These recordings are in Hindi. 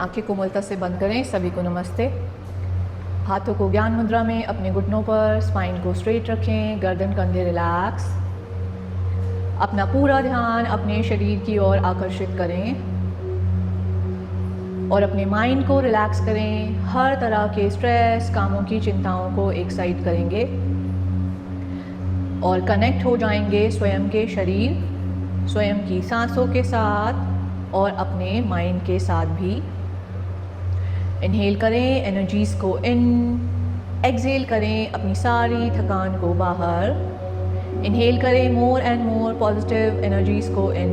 आंखें कोमलता से बंद करें। सभी को नमस्ते। हाथों को ज्ञान मुद्रा में अपने घुटनों पर, स्पाइन को स्ट्रेट रखें, गर्दन कंधे रिलैक्स। अपना पूरा ध्यान अपने शरीर की ओर आकर्षित करें और अपने माइंड को रिलैक्स करें। हर तरह के स्ट्रेस, कामों की चिंताओं को एक साइड करेंगे और कनेक्ट हो जाएंगे स्वयं के शरीर, स्वयं की सांसों के साथ और अपने माइंड के साथ भी। इनहेल करें एनर्जीज को इन, एक्सहेल करें अपनी सारी थकान को बाहर। इनहेल करें more and more positive energies को इन,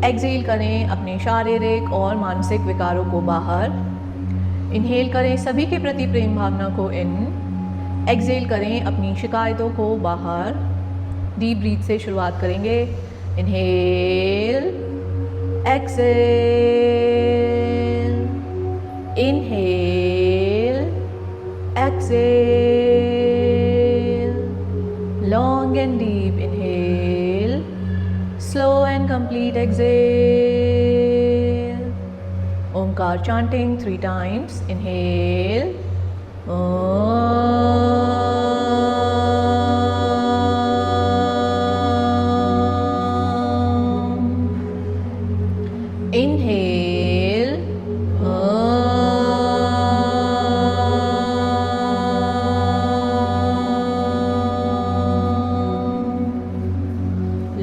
एक्सहेल करें अपने शारीरिक और मानसिक विकारों को बाहर। इनहेल करें सभी के प्रति प्रेम भावना को इन, एक्सहेल करें अपनी शिकायतों को बाहर। डीप ब्रीथ से शुरुआत करेंगे। Inhale, exhale, inhale, exhale, long and deep inhale, slow and complete exhale. Omkar chanting 3 times. Inhale, inhale,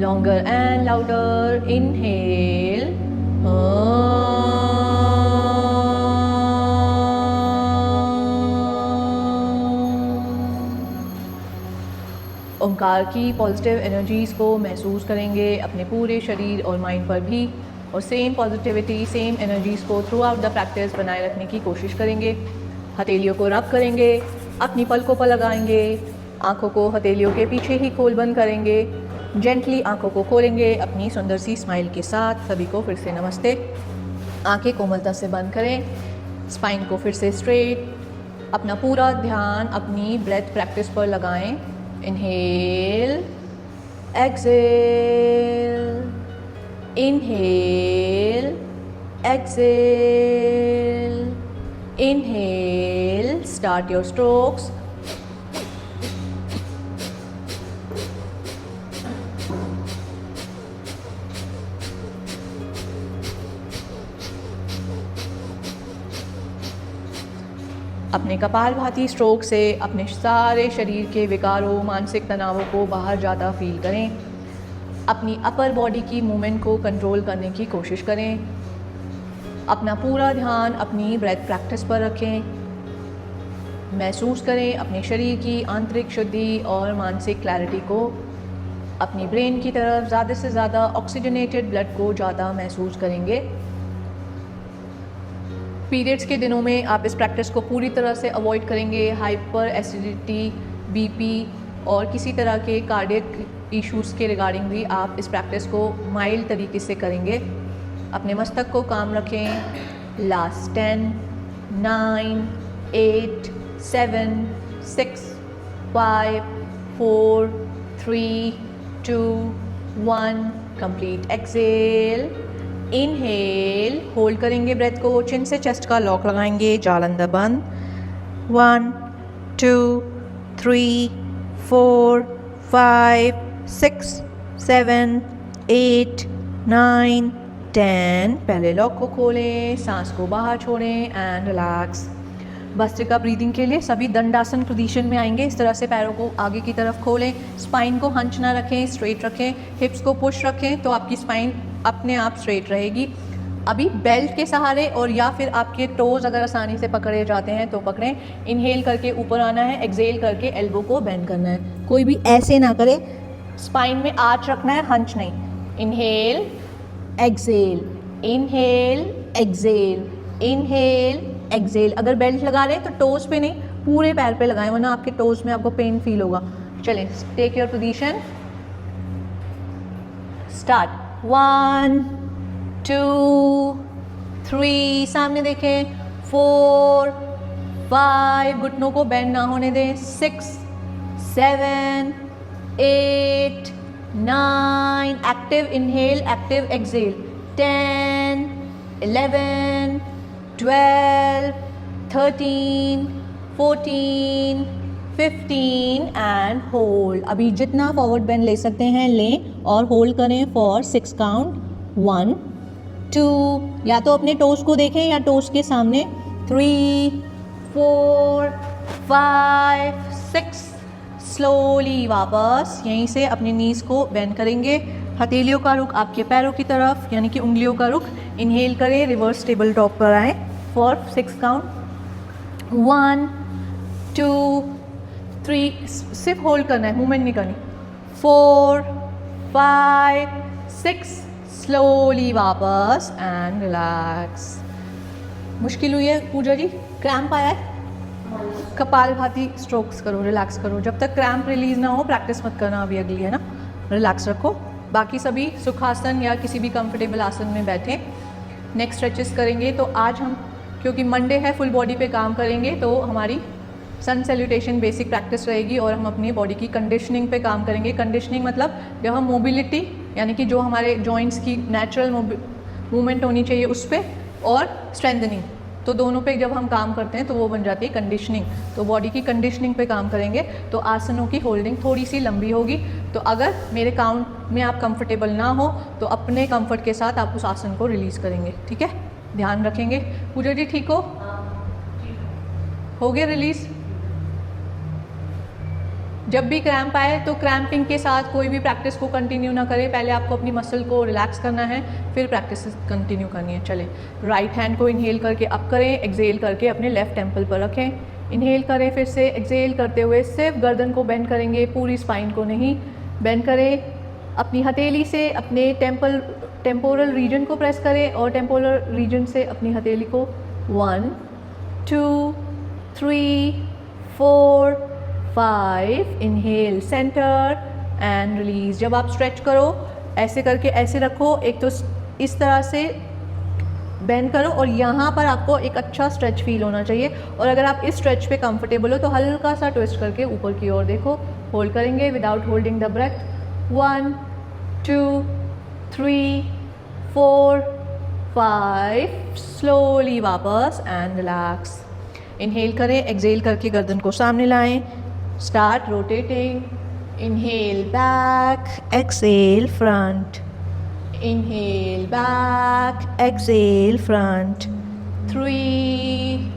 longer and louder. Inhale, Omkar की पॉजिटिव एनर्जीज़ को महसूस करेंगे अपने पूरे शरीर और माइंड पर भी, और सेम पॉजिटिविटी, सेम एनर्जीज़ को थ्रू आउट द प्रैक्टिस बनाए रखने की कोशिश करेंगे। हथेलियों को रब करेंगे, अपनी पलकों पर लगाएंगे, आँखों को हथेलियों के पीछे ही खोल बंद करेंगे। जेंटली आँखों को खोलेंगे अपनी सुंदर सी स्माइल के साथ। सभी को फिर से नमस्ते। आँखें कोमलता से बंद करें, स्पाइन को फिर से स्ट्रेट, अपना पूरा ध्यान अपनी ब्रेथ प्रैक्टिस पर लगाएं। Inhale, exhale, inhale, exhale, inhale, start your strokes. अपने कपालभाति स्ट्रोक से अपने सारे शरीर के विकारों, मानसिक तनावों को बाहर जाता फील करें। अपनी अपर बॉडी की मूवमेंट को कंट्रोल करने की कोशिश करें। अपना पूरा ध्यान अपनी ब्रेथ प्रैक्टिस पर रखें। महसूस करें अपने शरीर की आंतरिक शुद्धि और मानसिक क्लैरिटी को। अपनी ब्रेन की तरफ ज़्यादा से ज़्यादा ऑक्सीजनेटेड ब्लड को ज़्यादा महसूस करेंगे। पीरियड्स के दिनों में आप इस प्रैक्टिस को पूरी तरह से अवॉइड करेंगे। हाइपर एसिडिटी, बीपी और किसी तरह के कार्डियक इश्यूज़ के रिगार्डिंग भी आप इस प्रैक्टिस को माइल्ड तरीके से करेंगे। अपने मस्तक को काम रखें। Last 10, 9, 8, 7, 6, 5, 4, 3, 2, 1, complete exhale. Inhale, hold करेंगे ब्रेथ को, चिन से चेस्ट का लॉक लगाएंगे, जाल अंदर बंद। 1, 2, 3, 4, 5, 6, 7, 8, 9, 10। पहले लॉक को खोलें, सांस को बाहर छोड़ें एंड रिलैक्स। भस्त्रिका ब्रीदिंग के लिए सभी दंडासन पोजीशन में आएंगे। इस तरह से पैरों को आगे की तरफ खोलें, स्पाइन को हंच ना रखें, स्ट्रेट रखें, हिप्स को पुश रखें तो आपकी स्पाइन अपने आप स्ट्रेट रहेगी। अभी बेल्ट के सहारे और या फिर आपके टोज अगर आसानी से पकड़े जाते हैं तो पकड़ें। इनहेल करके ऊपर आना है, एक्सहेल करके एल्बो को बेंड करना है। कोई भी ऐसे ना करे, स्पाइन में आर्च रखना है, हंच नहीं। Inhale, exhale, inhale, exhale, inhale, exhale. अगर बेल्ट लगा रहे हैं तो टोज पे नहीं, पूरे पैर पे लगाएं, वरना आपके टोज में आपको पेन फील होगा। चलें, टेक योर पोजीशन, स्टार्ट। 1, 2, 3, सामने देखें, 4, 5, घुटनों को बेंड ना होने दें, 6, 7, 8, 9, active inhale, active exhale, 10, 11, 12, 13, 14, 15 and hold. अभी जितना फॉरवर्ड बेंड ले सकते हैं लें और होल्ड करें फॉर 6 काउंट। 1, 2, या तो अपने टोस को देखें या टोस के सामने। 3, 4, 5, 6। स्लोली वापस यहीं से अपने नीज़ को बेंड करेंगे, हथेलियों का रुख आपके पैरों की तरफ यानी कि उंगलियों का रुख। इनहेल करें, रिवर्स टेबल टॉप पर आए फॉर 6 काउंट। 1, 2, 3, सिर्फ होल्ड करना है, मूवमेंट नहीं करनी। 4, 5, 6। स्लोली वापस एंड रिलैक्स। मुश्किल हुई है पूजा जी? क्रैम्प आया है? कपालभाति स्ट्रोक्स करो, रिलैक्स करो। जब तक क्रैम्प रिलीज ना हो प्रैक्टिस मत करना, अभी अगली है ना। रिलैक्स रखो। बाकी सभी सुखासन या किसी भी कंफर्टेबल आसन में बैठे। नेक्स्ट स्ट्रेचेस करेंगे। तो आज हम, क्योंकि मंडे है, फुल बॉडी पे काम करेंगे, तो हमारी सन सैल्यूटेशन बेसिक प्रैक्टिस रहेगी और हम अपनी बॉडी की कंडीशनिंग पे काम करेंगे। कंडीशनिंग मतलब जब हम मोबिलिटी यानी कि जो हमारे जॉइंट्स की नेचुरल मूवमेंट होनी चाहिए उस पर, और स्ट्रेंथनिंग, तो दोनों पे जब हम काम करते हैं तो वो बन जाती है कंडीशनिंग। तो बॉडी की कंडीशनिंग पे काम करेंगे। तो आसनों की होल्डिंग थोड़ी सी लंबी होगी। तो अगर मेरे काउंट में आप कंफर्टेबल ना हो तो अपने कंफर्ट के साथ आप उस आसन को रिलीज़ करेंगे, ठीक है? ध्यान रखेंगे। पूजा जी ठीक हो गए रिलीज़? जब भी क्रैम्प आए तो क्रैम्पिंग के साथ कोई भी प्रैक्टिस को कंटिन्यू ना करें। पहले आपको अपनी मसल को रिलैक्स करना है, फिर प्रैक्टिस कंटिन्यू करनी है। चले, राइट हैंड को इनहेल करके अप करें, एक्सहेल करके अपने लेफ्ट टेम्पल पर रखें। इनहेल करें, फिर से एक्सहेल करते हुए सिर्फ गर्दन को बेंड करेंगे, पूरी स्पाइन को नहीं। बेंड करें, अपनी हथेली से अपने टेम्पोरल रीजन को प्रेस करें और टेम्पोरल रीजन से अपनी हथेली को 1, 2, 3, 4, 5। Inhale centre and release. जब आप स्ट्रेच करो ऐसे करके ऐसे रखो, एक तो इस तरह से बेंड करो और यहाँ पर आपको एक अच्छा स्ट्रेच फील होना चाहिए। और अगर आप इस स्ट्रेच पे कंफर्टेबल हो तो हल्का सा ट्विस्ट करके ऊपर की ओर देखो। होल्ड करेंगे without holding the breath. 1, 2, 3, 4, 5। Slowly वापस एंड रिलैक्स। इनहेल करें, एक्सहेल करके गर्दन को सामने लाएं। Start rotating. Inhale back, exhale front. Inhale back, exhale front. 3,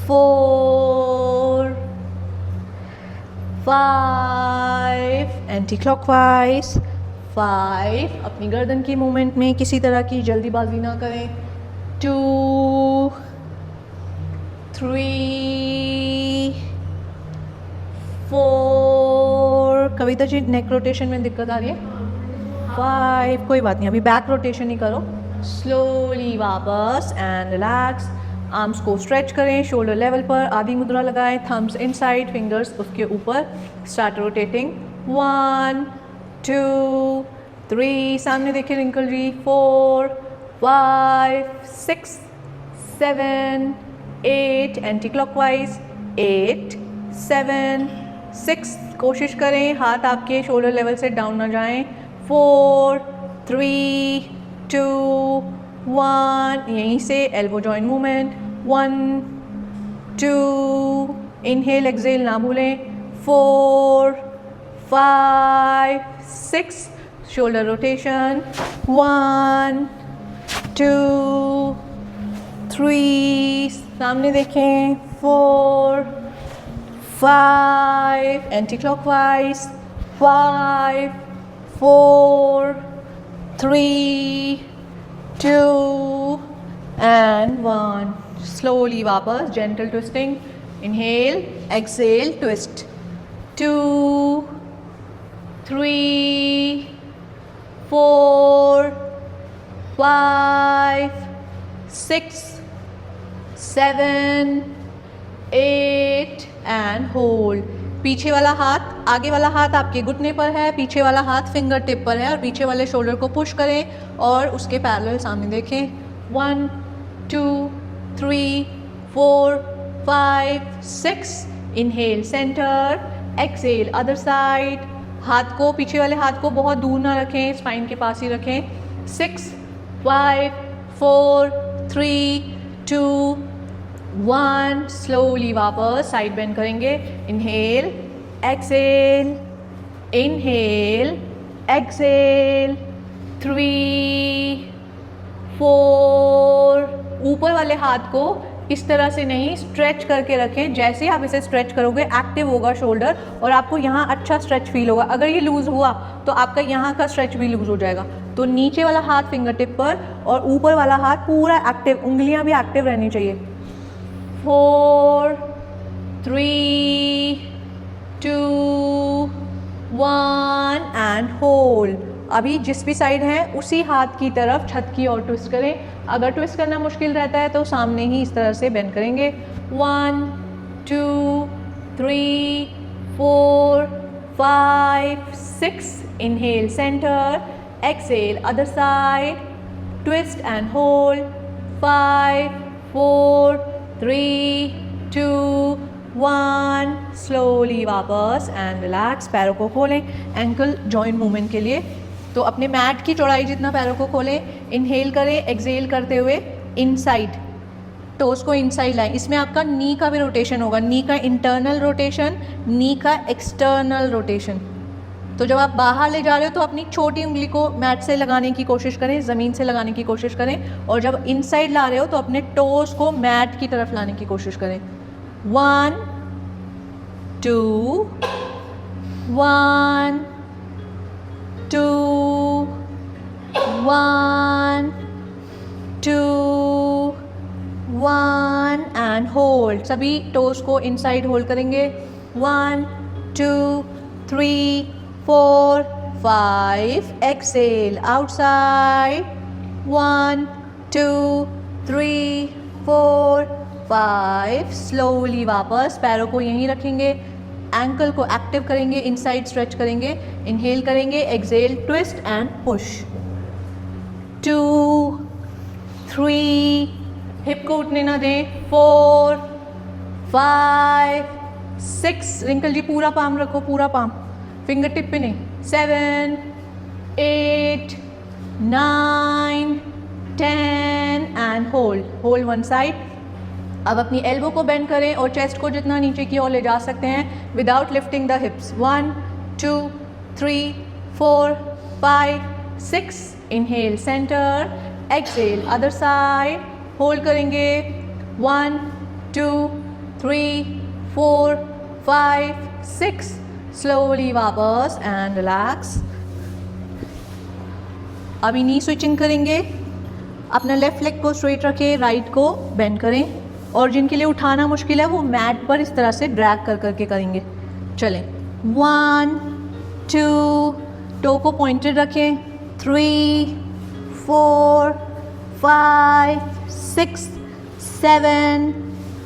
4, 5. Anti-clockwise. 5. अपनी गर्दन की मूवमेंट में किसी तरह की जल्दीबाजी ना करें। 2, 3, 4। कविता जी नेक रोटेशन में दिक्कत आ रही है? 5। कोई बात नहीं, अभी बैक रोटेशन ही करो। स्लोली वापस एंड रिलैक्स। आर्म्स को स्ट्रेच करें, शोल्डर लेवल पर आधी मुद्रा लगाएं, थम्स इनसाइड, फिंगर्स उसके ऊपर। Start rotating. 1, 2, 3। सामने देखिए रिंकल जी। 4, 5, 6, 7, 8। Anti clockwise. 8, 7, 6। कोशिश करें हाथ आपके शोल्डर लेवल से डाउन ना जाएं। 4, 3, 2, 1। यहीं से elbow joint movement. 1, 2। Inhale exhale ना भूलें। 4, 5, 6। Shoulder rotation. 1, 2, 3। सामने देखें। 4, 5। Anti clockwise. 5, 4, 3, 2 and 1. Slowly वापस gentle twisting. Inhale, exhale, twist. 2, 3, 4, 5, 6, 7, 8 and hold. पीछे वाला हाथ, आगे वाला हाथ आपके घुटने पर है, पीछे वाला हाथ फिंगर टिप पर है और पीछे वाले शोल्डर को पुश करें और उसके पैरेलल सामने देखें. 1, 2, 3, 4, 5, 6. Inhale centre, exhale other side. हाथ को, पीछे वाले हाथ को बहुत दूर ना रखें, स्पाइन के पास ही रखें. 6, 5, 4, 3 2 1, स्लोली वापस साइड बेंड करेंगे। Inhale, exhale, inhale, exhale, 3 4। ऊपर वाले हाथ को इस तरह से नहीं, स्ट्रेच करके रखें। जैसे ही आप इसे स्ट्रेच करोगे एक्टिव होगा शोल्डर और आपको यहाँ अच्छा स्ट्रेच फील होगा। अगर ये लूज़ हुआ तो आपका यहाँ का स्ट्रेच भी लूज़ हो जाएगा। तो नीचे वाला हाथ फिंगर टिप पर और ऊपर वाला हाथ पूरा एक्टिव, उंगलियाँ भी एक्टिव रहनी चाहिए। 4 3 2 1 एंड होल्ड। अभी जिस भी साइड है उसी हाथ की तरफ छत की ओर ट्विस्ट करें। अगर ट्विस्ट करना मुश्किल रहता है तो सामने ही इस तरह से बेंड करेंगे। 1 2 3 4 5 6। Inhale centre, exhale other side, twist and hold. 5 4 3 2 1। Slowly वापस एंड रिलैक्स। पैरों को खोलें एंकल जॉइंट मूवमेंट के लिए। तो अपने मैट की चौड़ाई जितना पैरों को खोलें। इनहेल करें, एक्सेल करते हुए इनसाइड, टोस को इनसाइड लाएं। इसमें आपका नी का भी रोटेशन होगा, नी का इंटरनल रोटेशन, नी का एक्सटर्नल रोटेशन। तो जब आप बाहर ले जा रहे हो तो अपनी छोटी उंगली को मैट से लगाने की कोशिश करें, ज़मीन से लगाने की कोशिश करें। और जब इनसाइड ला रहे हो तो अपने टोस को मैट की तरफ लाने की कोशिश करें। 1 2 1 2 1 2 1 एंड होल्ड। सभी टोस को इनसाइड होल्ड करेंगे। 1 2 3 4 5। Excel outside. 1 2 3 4 5। स्लोली वापस पैरों को यहीं रखेंगे, एंकल को एक्टिव करेंगे, इनसाइड स्ट्रेच करेंगे। इनहेल करेंगे, exhale, twist and push. 2 3। Hip को उठने ना दें। 4 5 6। रिंकल जी पूरा पाम रखो, पूरा पाम, फिंगर टिप पे नहीं। 7 8 9 10 एंड होल्ड वन साइड। अब अपनी एल्बो को बेंड करें और चेस्ट को जितना नीचे की ओर ले जा सकते हैं without lifting the hips. 1 2 3 4 5 6। Inhale centre, exhale other side, hold करेंगे। 1 2 3 4 5 6। स्लोली वापस एंड रिलैक्स। अभी नी स्विचिंग करेंगे। अपना लेफ्ट लेग को स्ट्रेट रखें, राइट को बेंड करें। और जिनके लिए उठाना मुश्किल है वो मैट पर इस तरह से ड्रैग कर करके करेंगे। चलें। 1 2। टो को पॉइंटेड रखें। 3 4 5 6 7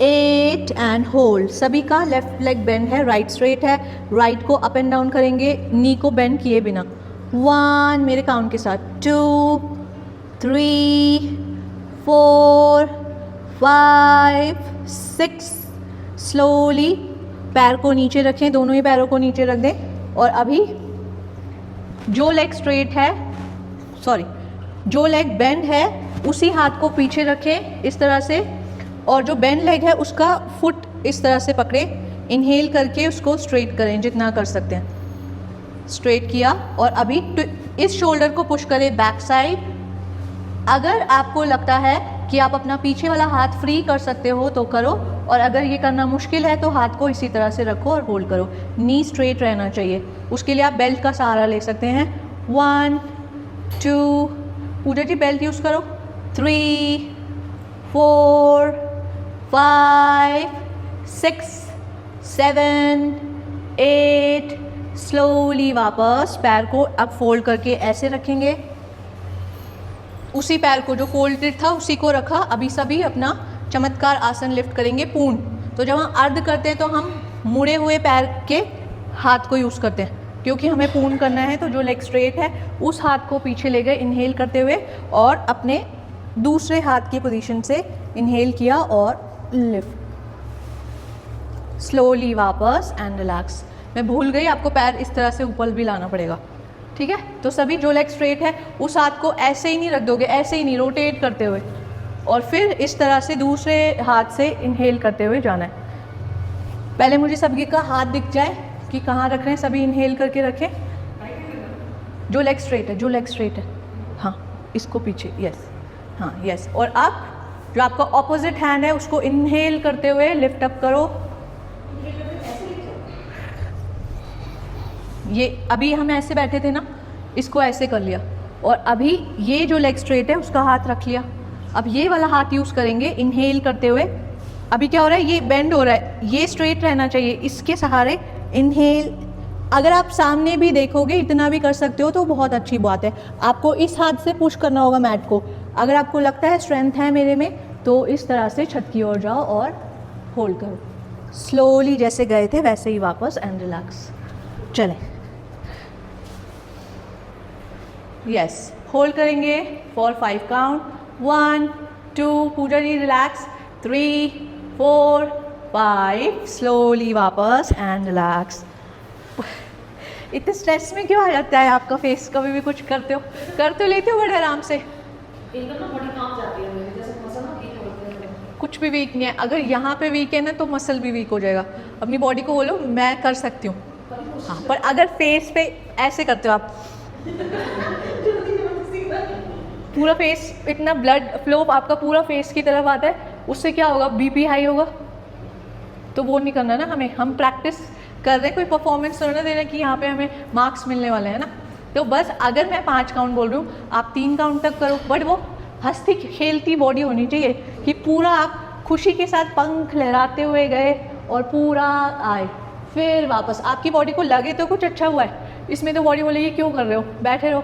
8 एंड होल्ड। सभी का लेफ्ट लेग बेंड है, राइट स्ट्रेट है। राइट को अप एंड डाउन करेंगे नी को बेंड किए बिना। 1 मेरे काउंट के साथ, 2 3 4 5 6। स्लोली पैर को नीचे रखें, दोनों ही पैरों को नीचे रख दें। और अभी जो लेग स्ट्रेट है, जो लेग बेंड है उसी हाथ को पीछे रखें इस तरह से। और जो बेंड लेग है उसका फुट इस तरह से पकड़ें। इनहेल करके उसको स्ट्रेट करें जितना कर सकते हैं। स्ट्रेट किया और अभी इस शोल्डर को पुश करें बैक साइड। अगर आपको लगता है कि आप अपना पीछे वाला हाथ फ्री कर सकते हो तो करो, और अगर ये करना मुश्किल है तो हाथ को इसी तरह से रखो और होल्ड करो। नी स्ट्रेट रहना चाहिए, उसके लिए आप बेल्ट का सहारा ले सकते हैं। 1 2। पूजा जी बेल्ट यूज़ करो। 3 4 5 6 7 8। स्लोली वापस पैर को अब फोल्ड करके ऐसे रखेंगे। उसी पैर को जो फोल्डेड था उसी को रखा। अभी सभी अपना चमत्कार आसन लिफ्ट करेंगे, पूर्ण। तो जब हम अर्ध करते हैं तो हम मुड़े हुए पैर के हाथ को यूज़ करते हैं, क्योंकि हमें पूर्ण करना है। तो जो लेग स्ट्रेट है उस हाथ को पीछे ले गए इनहेल करते हुए, और अपने दूसरे हाथ की पोजीशन से इनहेल किया और लिफ्ट। स्लोली वापस एंड रिलैक्स। मैं भूल गई, आपको पैर इस तरह से ऊपर भी लाना पड़ेगा, ठीक है। तो सभी जो लेग स्ट्रेट है उस हाथ को ऐसे ही नहीं रख दोगे, ऐसे ही नहीं, रोटेट करते हुए। और फिर इस तरह से दूसरे हाथ से इनहेल करते हुए जाना है। पहले मुझे सभी का हाथ दिख जाए कि कहाँ रख रहे हैं, सभी इनहेल करके रखें। जो लेग स्ट्रेट है, जो लेग स्ट्रेट है, हाँ इसको पीछे, यस, हाँ यस। और अब जो आपका ऑपोजिट हैंड है उसको इनहेल करते हुए लिफ्ट अप करो। ये अभी हम ऐसे बैठे थे ना, इसको ऐसे कर लिया, और अभी ये जो लेग स्ट्रेट है उसका हाथ रख लिया। अब ये वाला हाथ यूज़ करेंगे इनहेल करते हुए। अभी क्या हो रहा है, ये बेंड हो रहा है, ये स्ट्रेट रहना चाहिए, इसके सहारे इनहेल। अगर आप सामने भी देखोगे इतना भी कर सकते हो तो बहुत अच्छी बात है। आपको इस हाथ से पुश करना होगा मैट को। अगर आपको लगता है स्ट्रेंथ है मेरे में, तो इस तरह से छत की ओर जाओ और होल्ड करो। स्लोली जैसे गए थे वैसे ही वापस, एंड रिलैक्स। चलें, यस, होल्ड करेंगे for 5 count. 1 2, Pooja ji relax, 3 4 5, slowly वापस एंड रिलैक्स। इतने स्ट्रेस में क्यों आ जाता है आपका फेस? कभी भी कुछ करते हो, कर तो लेते हो बड़े आराम से। कुछ भी वीक नहीं है। अगर यहाँ पे वीक है ना तो मसल भी वीक हो जाएगा। अपनी बॉडी को बोलो मैं कर सकती हूँ। हाँ, पर अगर फेस पे ऐसे करते हो आप, पूरा फेस, इतना ब्लड फ्लो आपका पूरा फेस की तरफ आता है, उससे क्या होगा, बीपी हाई होगा। तो वो नहीं करना ना हमें। हम प्रैक्टिस कर रहे हैं, कोई परफॉर्मेंस तो ना देना कि यहाँ पे हमें मार्क्स मिलने वाले हैं ना। तो बस अगर मैं 5 काउंट बोल रही हूँ, आप 3 काउंट तक करो, बट वो हंसती खेलती बॉडी होनी चाहिए कि पूरा आप खुशी के साथ पंख लहराते हुए गए और पूरा आए, फिर वापस। आपकी बॉडी को लगे तो कुछ अच्छा हुआ है, इसमें तो बॉडी बोलेगी क्यों कर रहे हो, बैठे रहो,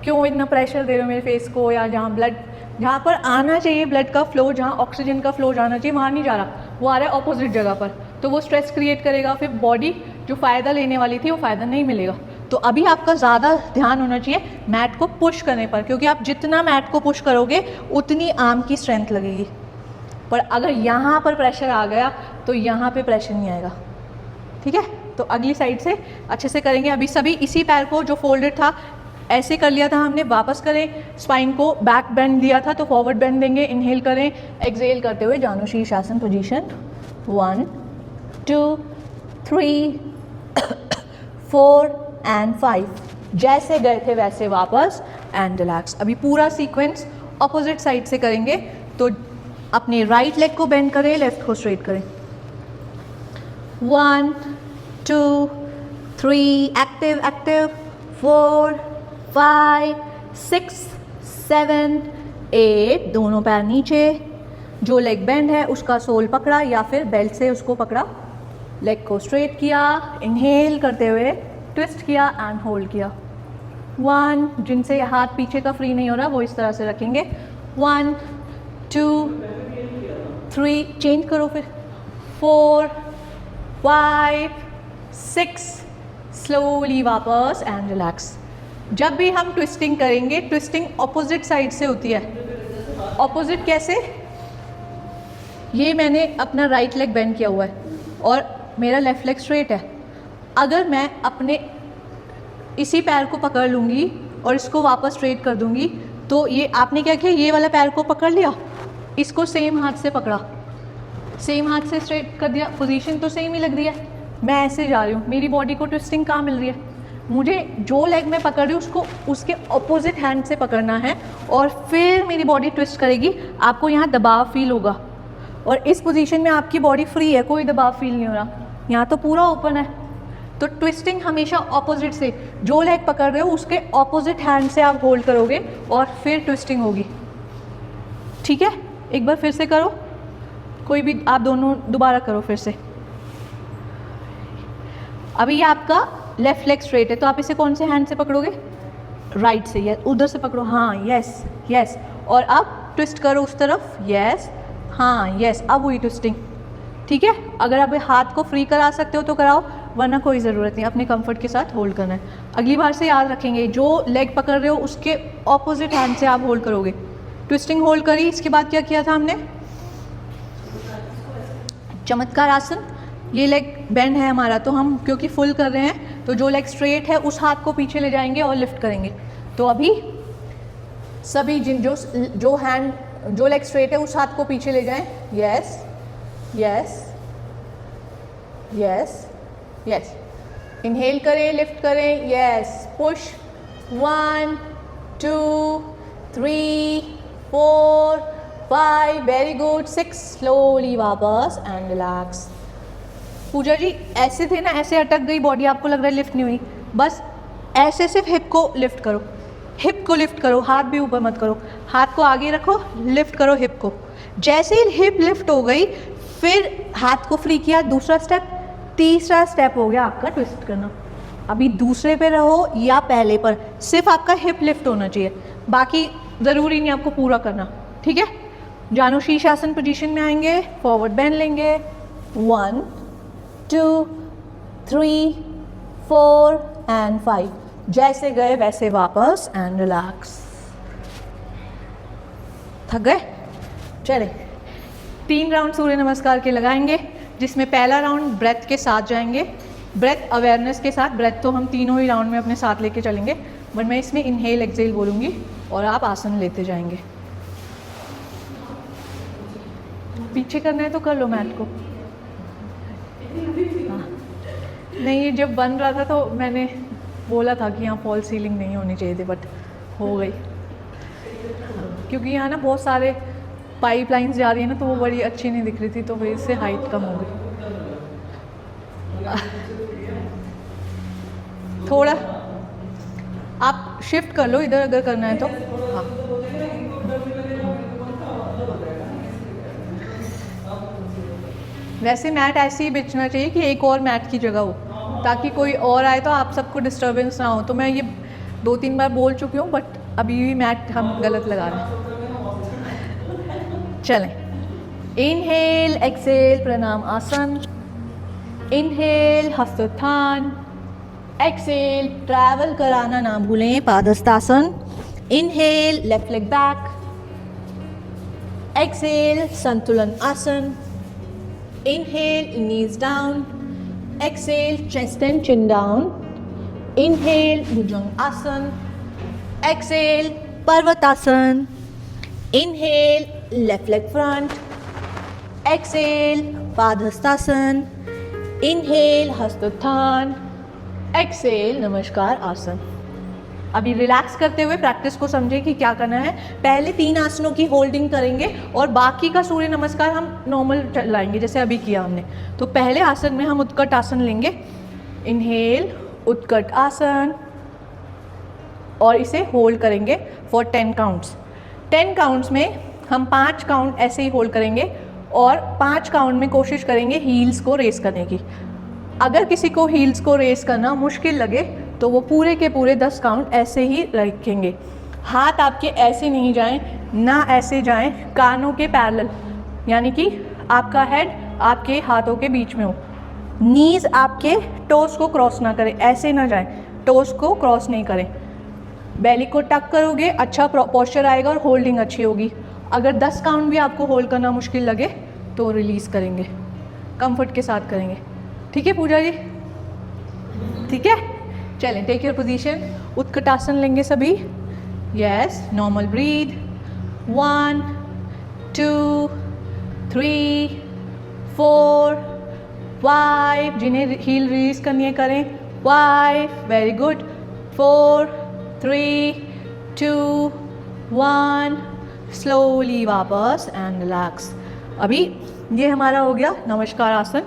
क्यों इतना प्रेशर दे रहे हो मेरे फेस को। या जहाँ ब्लड, जहाँ पर आना चाहिए ब्लड का फ्लो, जहाँ ऑक्सीजन का फ्लो जाना चाहिए, वहाँ नहीं जा रहा, वो आ रहा है ऑपोजिट जगह पर। तो वो स्ट्रेस क्रिएट करेगा, फिर बॉडी जो फ़ायदा लेने वाली थी वो फ़ायदा नहीं मिलेगा। तो अभी आपका ज़्यादा ध्यान होना चाहिए मैट को पुश करने पर, क्योंकि आप जितना मैट को पुश करोगे उतनी आर्म की स्ट्रेंथ लगेगी। पर अगर यहाँ पर प्रेशर आ गया तो यहाँ पे प्रेशर नहीं आएगा। ठीक है, तो अगली साइड से अच्छे से करेंगे। अभी सभी इसी पैर को जो फोल्डेड था ऐसे कर लिया था हमने, वापस करें। स्पाइन को बैक बेंड दिया था तो फॉरवर्ड बेंड देंगे। इनहेल करें, एक्सहेल करते हुए जानो शीर्षासन पोजीशन। 1 2 3 4 एंड 5, जैसे गए थे वैसे वापस एंड रिलैक्स। अभी पूरा सीक्वेंस ऑपोजिट साइड से करेंगे। तो अपने राइट लेग को बेंड करें, लेफ्ट को स्ट्रेट करें। 1 2 3, एक्टिव एक्टिव, 4 5 6 7 8, दोनों पैर नीचे। जो लेग बेंड है उसका सोल पकड़ा या फिर बेल्ट से उसको पकड़ा, लेग को स्ट्रेट किया, इनहेल करते हुए ट्विस्ट किया एंड होल्ड किया। 1, जिनसे हाथ पीछे का फ्री नहीं हो रहा वो इस तरह से रखेंगे। 1 2 3, चेंज करो फिर, 4 5 6, स्लोली वापस एंड रिलैक्स। जब भी हम ट्विस्टिंग करेंगे, ट्विस्टिंग ऑपोजिट साइड से होती है। ऑपोजिट कैसे? ये मैंने अपना राइट लेग बेंड किया हुआ है और मेरा लेफ्ट लेग स्ट्रेट है। अगर मैं अपने इसी पैर को पकड़ लूँगी और इसको वापस स्ट्रेट कर दूँगी, तो ये आपने क्या किया, ये वाला पैर को पकड़ लिया, इसको सेम हाथ से पकड़ा, सेम हाथ से स्ट्रेट कर दिया, पोजीशन तो सेम ही लग रही है। मैं ऐसे जा रही हूँ, मेरी बॉडी को ट्विस्टिंग कहाँ मिल रही है? मुझे जो लेग में पकड़ रही हूँ उसको उसके ऑपोजिट हैंड से पकड़ना है और फिर मेरी बॉडी ट्विस्ट करेगी। आपको यहाँ दबाव फील होगा और इस पोजीशन में आपकी बॉडी फ्री है, कोई दबाव फील नहीं हो रहा, यहाँ तो पूरा ओपन है। तो ट्विस्टिंग हमेशा ऑपोजिट से, जो लेग पकड़ रहे हो उसके ऑपोजिट हैंड से आप होल्ड करोगे और फिर ट्विस्टिंग होगी। ठीक है, एक बार फिर से करो, कोई भी आप दोनों दोबारा करो फिर से। अभी ये आपका लेफ्ट लेग स्ट्रेट है तो आप इसे कौन से हैंड से पकड़ोगे? राइट से। यस, उधर से पकड़ो, हाँ यस यस। और अब ट्विस्ट करो उस तरफ, यस हाँ यस, अब हुई ट्विस्टिंग। ठीक है, अगर आप हाथ को फ्री करा सकते हो तो कराओ, वरना कोई ज़रूरत नहीं, अपने कंफर्ट के साथ होल्ड करना है। अगली बार से याद रखेंगे, जो लेग पकड़ रहे हो उसके ऑपोजिट हैंड से आप होल्ड करोगे। ट्विस्टिंग होल्ड करी, इसके बाद क्या किया था हमने? चमत्कार आसन। ये लेग बेंड है हमारा, तो हम क्योंकि फुल कर रहे हैं तो जो लेग स्ट्रेट है उस हाथ को पीछे ले जाएंगे और लिफ्ट करेंगे। तो अभी सभी जो हैंड जो लेग स्ट्रेट है उस हाथ को पीछे ले जाएं. Yes yes yes yes. Inhale करें, लिफ्ट करें. Yes, push. 1 2 3 4 5. Very good. 6. Slowly वापस एंड रिलैक्स. पूजा जी ऐसे थे ना, ऐसे अटक गई बॉडी, आपको लग रहा है लिफ्ट नहीं हुई. बस ऐसे सिर्फ हिप को लिफ्ट करो, हिप को लिफ्ट करो, हाथ भी ऊपर मत करो. हाथ को आगे रखो, लिफ्ट करो हिप को. जैसे ही हिप लिफ्ट हो गई फिर हाथ को फ्री किया. दूसरा स्टेप, तीसरा स्टेप हो गया आपका ट्विस्ट करना. अभी दूसरे पे रहो या पहले पर, सिर्फ आपका हिप लिफ्ट होना चाहिए, बाकी ज़रूरी नहीं आपको पूरा करना. ठीक है. जानो शीर्षासन पोजीशन में आएंगे, फॉरवर्ड बेंड लेंगे. 1 2 3 4 एंड 5. जैसे गए वैसे वापस एंड रिलैक्स. थक गए? चले 3 राउंड सूर्य नमस्कार के लगाएंगे, जिसमें पहला राउंड ब्रेथ के साथ जाएंगे, ब्रेथ अवेयरनेस के साथ. ब्रेथ तो हम तीनों ही राउंड में अपने साथ लेके चलेंगे, बट मैं इसमें इनहेल एक्सेल बोलूँगी और आप आसन लेते जाएंगे. पीछे करना है तो कर लो मैट को. हाँ. नहीं, ये जब बन रहा था तो मैंने बोला था कि यहाँ फॉल सीलिंग नहीं होनी चाहिए थी, बट हो गई, क्योंकि यहाँ ना बहुत सारे पाइपलाइंस जा रही है ना, तो वो बड़ी अच्छी नहीं दिख रही थी, तो वजह से हाइट कम हो गई. थोड़ा आप शिफ्ट कर लो इधर अगर करना है तो. हाँ. वैसे मैट ऐसे ही बिछना चाहिए कि एक और मैट की जगह हो, ताकि कोई और आए तो आप सबको डिस्टर्बेंस ना हो. तो मैं ये 2-3 बार बोल चुकी हूँ, बट अभी भी मैट हम गलत लगा रहे हैं. चलें. इनहेल एक्सेल प्रणाम आसन. इनहेल हस्तोत्थान. एक्सेल ट्रैवल कराना ना भूलें, padahastasana. Inhale left leg back. Exhale संतुलन आसन. Inhale, knees down. Exhale, chest and chin down. Inhale, Bhujangasana. Exhale, Parvatasana. Inhale, left leg front. Exhale, Padhastasana. Inhale, Hastotthana. Exhale, Namaskar Asana. अभी रिलैक्स करते हुए प्रैक्टिस को समझें कि क्या करना है. पहले 3 आसनों की होल्डिंग करेंगे और बाकी का सूर्य नमस्कार हम नॉर्मल चलाएंगे जैसे अभी किया हमने. तो पहले आसन में हम उत्कट आसन लेंगे. इनहेल उत्कट आसन और इसे होल्ड करेंगे फॉर 10 काउंट्स. 10 काउंट्स में हम 5 काउंट ऐसे ही होल्ड करेंगे और 5 काउंट में कोशिश करेंगे हील्स को रेस करने की. अगर किसी को हील्स को रेस करना मुश्किल लगे तो वो पूरे के पूरे 10 काउंट ऐसे ही रखेंगे. हाथ आपके ऐसे नहीं जाएं, ना ऐसे जाएं, कानों के पैरेलल, यानी कि आपका हेड आपके हाथों के बीच में हो. नीज आपके टोस को क्रॉस ना करें, ऐसे ना जाएं, टोस को क्रॉस नहीं करें. बेली को टक करोगे, अच्छा पोस्चर आएगा और होल्डिंग अच्छी होगी. अगर 10 काउंट भी आपको होल्ड करना मुश्किल लगे तो रिलीज़ करेंगे, कंफर्ट के साथ करेंगे. ठीक है पूजा जी? ठीक है. चलें, टेक योर पोजीशन. उत्कटासन लेंगे सभी. Yes, normal breath. 1 2 3 4 5. जिन्हें हील रिलीज करनी है करें. 5. Very good. 4 3 2 1. स्लोली वापस एंड रिलैक्स. अभी ये हमारा हो गया नमस्कार आसन.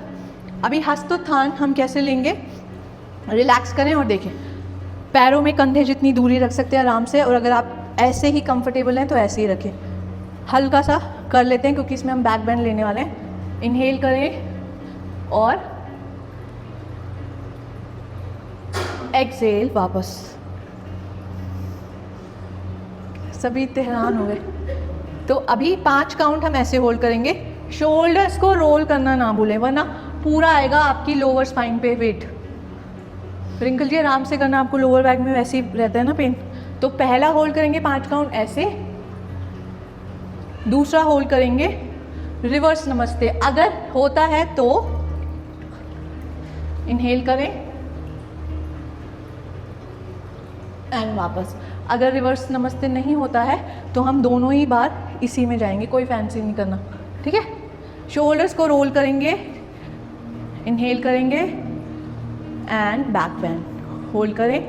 अभी हस्तोत्थान हम कैसे लेंगे, रिलैक्स करें और देखें. पैरों में कंधे जितनी दूरी रख सकते हैं आराम से, और अगर आप ऐसे ही कंफर्टेबल हैं तो ऐसे ही रखें. हल्का सा कर लेते हैं क्योंकि इसमें हम बैक बेंड लेने वाले हैं. इनहेल करें और एक्सेल वापस. सभी हैरान हो गए. तो अभी 5 काउंट हम ऐसे होल्ड करेंगे. शोल्डर्स को रोल करना ना भूलें, वरना पूरा आएगा आपकी लोअर स्पाइन पे वेट. रिंकल जी आराम से करना, आपको लोअर बैक में वैसे ही रहता है ना पेन. तो पहला होल्ड करेंगे 5 काउंट ऐसे. दूसरा होल्ड करेंगे रिवर्स नमस्ते. अगर होता है तो इनहेल करें एंड वापस. अगर रिवर्स नमस्ते नहीं होता है तो हम दोनों ही बार इसी में जाएंगे, कोई फैंसी नहीं करना, ठीक है। शोल्डर्स को रोल करेंगे, इनहेल करेंगे एंड बैक बेंड, होल्ड करें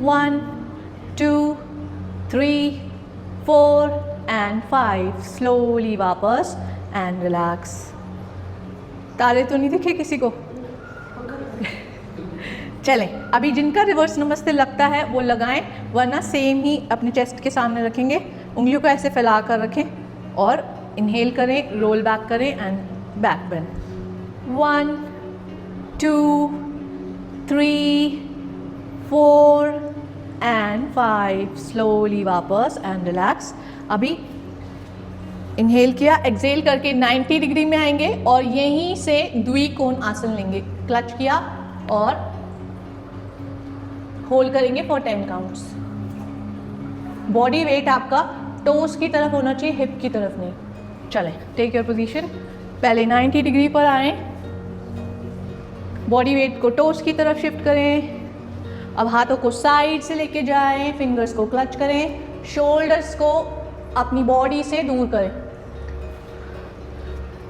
1 2 3 4 एंड 5, स्लोली वापस एंड रिलैक्स। तारे तो नहीं दिखे किसी को? चलें, अभी जिनका रिवर्स नमस्ते लगता है वो लगाएं, वरना सेम ही अपने चेस्ट के सामने रखेंगे, उंगलियों को ऐसे फैला कर रखें और इनहेल करें, रोल बैक करें and back bend. 1 2 3 4 and 5, slowly वापस एंड रिलैक्स। अभी इनहेल किया, एक्सेल करके 90 डिग्री में आएंगे और यहीं से द्विकोण आसन लेंगे। क्लच किया और होल्ड करेंगे फॉर 10 काउंट्स। बॉडी वेट आपका टोस की तरफ होना चाहिए, हिप की तरफ नहीं। चलें, टेक योर पोजीशन। पहले 90 डिग्री पर आए, बॉडी वेट को टोस की तरफ शिफ्ट करें। अब हाथों को साइड से लेके जाएं, फिंगर्स को क्लच करें, शोल्डर्स को अपनी बॉडी से दूर करें।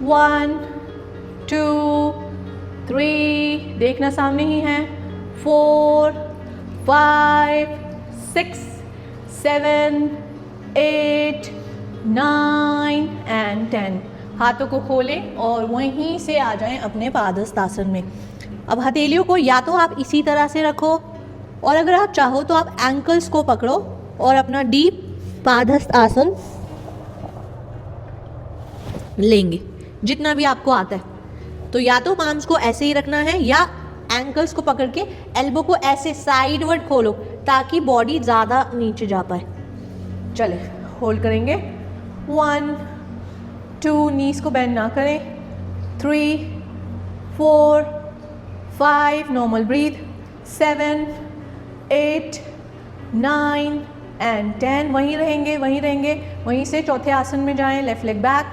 1 2 3, देखना सामने ही है, 4 5 6 7 8 9 एंड 10। हाथों को खोलें और वहीं से आ जाएं अपने पादहस्तासन में। अब हथेलियों को या तो आप इसी तरह से रखो, और अगर आप चाहो तो आप एंकल्स को पकड़ो और अपना डीप पादहस्तासन लेंगे जितना भी आपको आता है। तो या तो पाम्स को ऐसे ही रखना है या एंकल्स को पकड़ के एल्बो को ऐसे साइडवर्ड खोलो ताकि बॉडी ज़्यादा नीचे जा पाए। चले, होल्ड करेंगे 1 2, नीज को बेंड ना करें, 3 4 5, नॉर्मल ब्रीथ, 7 8 9 एंड 10। वहीं रहेंगे, वहीं रहेंगे, वहीं से चौथे आसन में जाएं। लेफ्ट लेग बैक,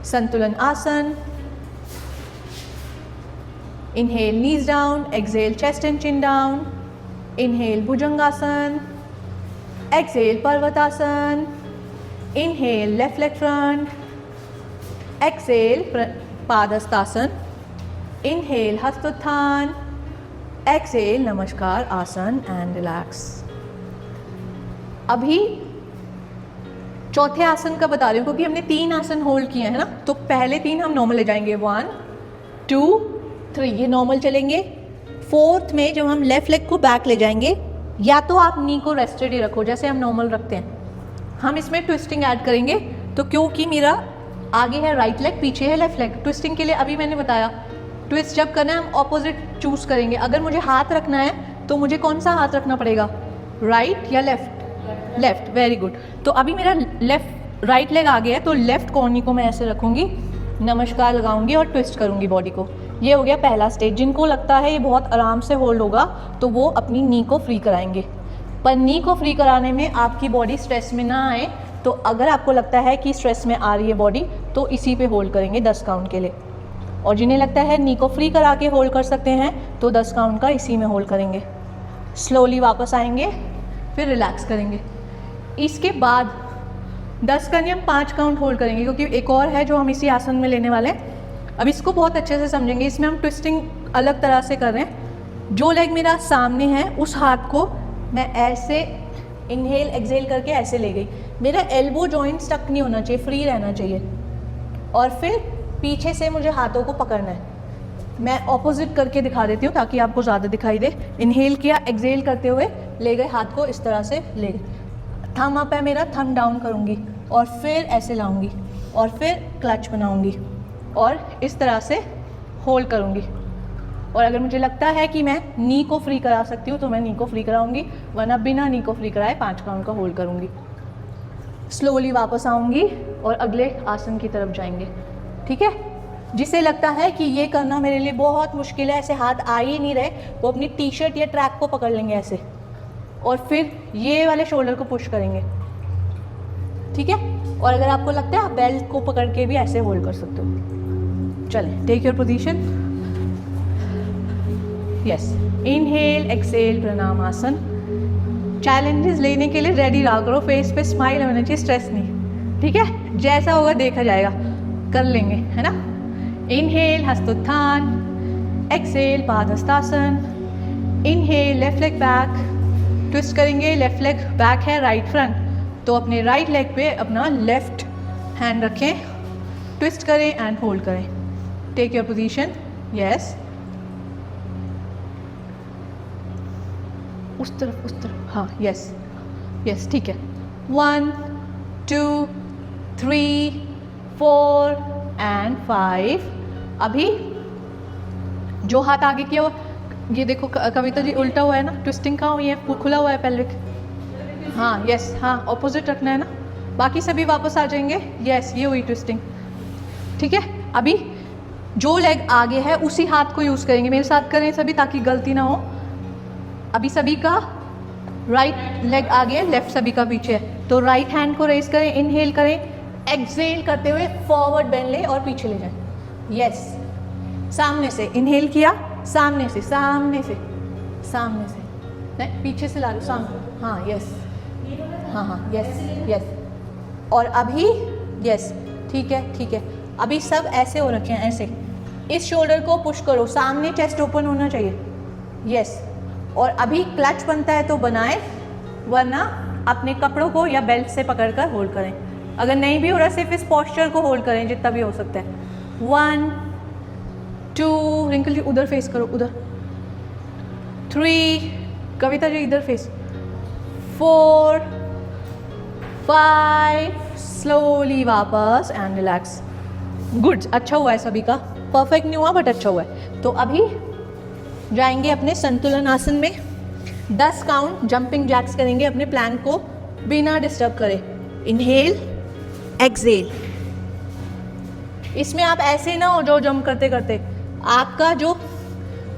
संतुलन आसन। Inhale knees down, exhale chest and chin down. Inhale Bhujangasana, exhale Parvatasana. Inhale left leg front, exhale Padhastasana. Inhale Hastotthana, exhale Namaskar Asana and relax. अभी चौथे आसन का बता रही हूँ क्योंकि हमने 3 आसन होल्ड किए हैं ना, तो पहले 3 हम नॉर्मल ले जाएंगे, 1 2 3, ये नॉर्मल चलेंगे। 4th में जब हम लेफ्ट लेग को बैक ले जाएंगे, या तो आप नी को रेस्टेड ही रखो जैसे हम नॉर्मल रखते हैं। हम इसमें ट्विस्टिंग ऐड करेंगे, तो क्योंकि मेरा आगे है राइट लेग, पीछे है लेफ्ट लेग, ट्विस्टिंग के लिए अभी मैंने बताया ट्विस्ट जब करना है हम ऑपोजिट चूज करेंगे। अगर मुझे हाथ रखना है तो मुझे कौन सा हाथ रखना पड़ेगा, राइट या लेफ्ट? Left, very good. तो अभी मेरा राइट लेग आ गया है, तो लेफ्ट कॉर्नी को मैं ऐसे रखूँगी, नमस्कार लगाऊंगी और ट्विस्ट करूँगी बॉडी को। ये हो गया पहला स्टेज। जिनको लगता है ये बहुत आराम से होल्ड होगा तो वो अपनी नी को फ्री कराएंगे, पर नी को फ्री कराने में आपकी बॉडी स्ट्रेस में ना आए। तो अगर आपको लगता है कि स्ट्रेस में आ रही है बॉडी तो इसी पे होल्ड करेंगे 10 काउंट के लिए, और जिन्हें लगता है नी को फ्री करा के होल्ड कर सकते हैं तो 10 काउंट का इसी में होल्ड करेंगे। स्लोली वापस आएंगे, फिर रिलैक्स करेंगे। इसके बाद 10 का नहीं, हम 5 काउंट होल्ड करेंगे क्योंकि एक और है जो हम इसी आसन में लेने वाले हैं। अब इसको बहुत अच्छे से समझेंगे। इसमें हम ट्विस्टिंग अलग तरह से कर रहे हैं। जो लेग मेरा सामने है उस हाथ को मैं ऐसे इनहेल एक्सहेल करके ऐसे ले गई। मेरा एल्बो जॉइंट स्टक नहीं होना चाहिए, फ्री रहना चाहिए। और फिर पीछे से मुझे हाथों को पकड़ना है। मैं ऑपोजिट करके दिखा देती हूँ ताकि आपको ज़्यादा दिखाई दे। इनहेल किया, एक्सहेल करते हुए ले गए, हाथ को इस तरह से ले गए। थंब अप है मेरा, थंब डाउन करूँगी और फिर ऐसे लाऊंगी और फिर क्लच बनाऊंगी और इस तरह से होल्ड करूँगी। और अगर मुझे लगता है कि मैं नी को फ्री करा सकती हूँ तो मैं नी को फ्री कराऊंगी, वरना बिना नी को फ्री कराए 5 काउंट का होल्ड करूँगी। स्लोली वापस आऊँगी और अगले आसन की तरफ जाएंगे। ठीक है, जिसे लगता है कि ये करना मेरे लिए बहुत मुश्किल है, ऐसे हाथ आ ही नहीं रहे, वो अपनी टी शर्ट या ट्रैक को पकड़ लेंगे ऐसे और फिर ये वाले शोल्डर को पुश करेंगे। ठीक है, और अगर आपको लगता है आप बेल्ट को पकड़ के भी ऐसे होल्ड कर सकते हो। चलें, take your position. Yes, inhale exhale pranamasana. Challenges लेने के लिए रेडी रहा करो, फेस पे स्माइल होना चाहिए, स्ट्रेस नहीं, ठीक है। जैसा होगा देखा जाएगा, कर लेंगे, है ना। Inhale Hastotthan, exhale Padahastasana. Inhale left leg back, twist करेंगे, लेफ्ट लेग बैक है, राइट फ्रंट, तो अपने राइट लेग पे अपना लेफ्ट हैंड रखें, ट्विस्ट करें एंड होल्ड करें। टेक योर पोजीशन, यस, उस तरफ, हाँ, यस यस, ठीक है। 1 2 3 4 एंड 5। अभी जो हाथ आगे किया हुआ, ये देखो कविता जी उल्टा हुआ है ना, ट्विस्टिंग कहाँ हुई है, खुला हुआ है पेल्विक, हाँ यस, हाँ ऑपोजिट रखना है ना, बाकी सभी वापस आ जाएंगे, यस ये हुई ट्विस्टिंग, ठीक है। अभी जो लेग आगे है उसी हाथ को यूज़ करेंगे, मेरे साथ करें सभी ताकि गलती ना हो। अभी सभी का राइट लेग आगे है, लेफ्ट सभी का पीछे है, तो राइट हैंड को रेज करें, इनहेल करें, एक्सहेल करते हुए फॉरवर्ड बेंड लें और पीछे ले जाएं, यस, सामने से इनहेल किया, सामने से सामने से सामने से, नहीं पीछे से ला लो, सामने, हाँ यस, हाँ हाँ यस यस, और अभी यस, ठीक है ठीक है। अभी सब ऐसे हो रखे हैं, ऐसे, इस शोल्डर को पुश करो, सामने चेस्ट ओपन होना चाहिए, यस। और अभी क्लच बनता है तो बनाएं, वरना अपने कपड़ों को या बेल्ट से पकड़कर होल्ड करें। अगर नहीं भी हो रहा, सिर्फ इस पोस्चर को होल्ड करें जितना भी हो सकता है। 1 2, रिंकल जी उधर फेस करो, उधर। 3, कविता जी इधर फेस। 4 5, स्लोली वापस एंड रिलैक्स। गुड, अच्छा हुआ है सभी का, परफेक्ट नहीं हुआ बट अच्छा हुआ है। तो अभी जाएंगे अपने संतुलन आसन में, 10 काउंट जंपिंग जैक्स करेंगे अपने प्लैंक को बिना डिस्टर्ब करे। इनहेल एक्सहेल, इसमें आप ऐसे ना हो जो जंप करते करते, आपका जो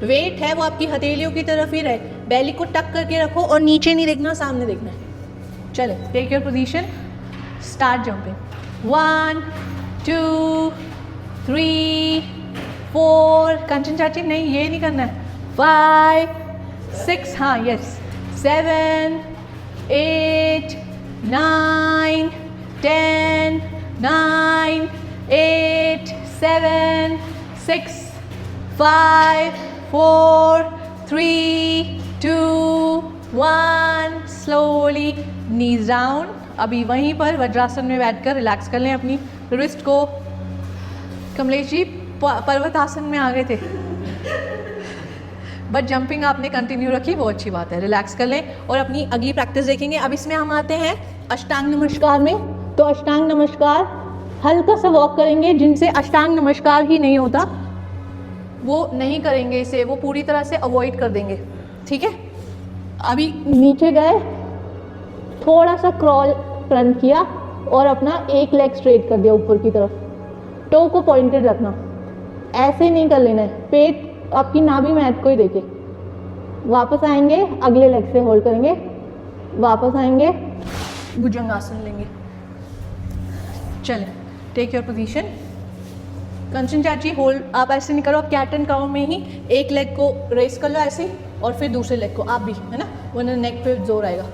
वेट है वो आपकी हथेलियों की तरफ ही रहे, बेली को टक करके रखो और नीचे नहीं देखना, सामने देखना है। चले, take your position, start jumping. 1 2 3 4, Kanchan चाची नहीं ये नहीं करना है, 5 6, हाँ यस, 7 8 9 10 9 8 7 6 5 4 3 2 1, स्लोली नीज डाउन। अभी वहीं पर वज्रासन में बैठकर रिलैक्स कर लें अपनी रिस्ट को। कमलेश जी पर्वतासन में आ गए थे बट जंपिंग आपने कंटिन्यू रखी, वो अच्छी बात है। रिलैक्स कर लें और अपनी अगली प्रैक्टिस देखेंगे। अब इसमें हम आते हैं अष्टांग नमस्कार में। तो अष्टांग नमस्कार हल्का सा वॉक करेंगे, जिनसे अष्टांग नमस्कार ही नहीं होता वो नहीं करेंगे इसे, वो पूरी तरह से अवॉइड कर देंगे, ठीक है। अभी नीचे गए, थोड़ा सा क्रॉल रन किया और अपना एक लेग स्ट्रेट कर दिया ऊपर की तरफ, टो को पॉइंटेड रखना, ऐसे नहीं कर लेना है, पेट आपकी नाभि में को ही देखे। वापस आएंगे, अगले लेग से होल्ड करेंगे, वापस आएंगे, भुजंगासन लेंगे। चलें, टेक योर पोजीशन। कंचन चाची होल्ड, आप ऐसे नहीं करो, आप कैट एंड काउ में ही एक लेग को रेस कर लो ऐसे और फिर दूसरे लेग को आप भी, है ना, वरना नेक पे जोर आएगा।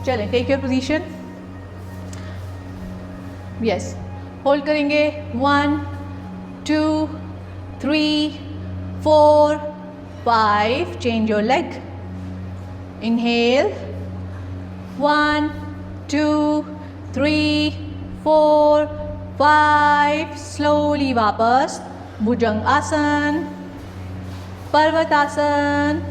चलें, take your position, yes, hold करेंगे। 1 2 3 4 5, change your leg. Inhale 1 2 3 4 5, slowly वापस भुजंग आसन, पर्वतासन।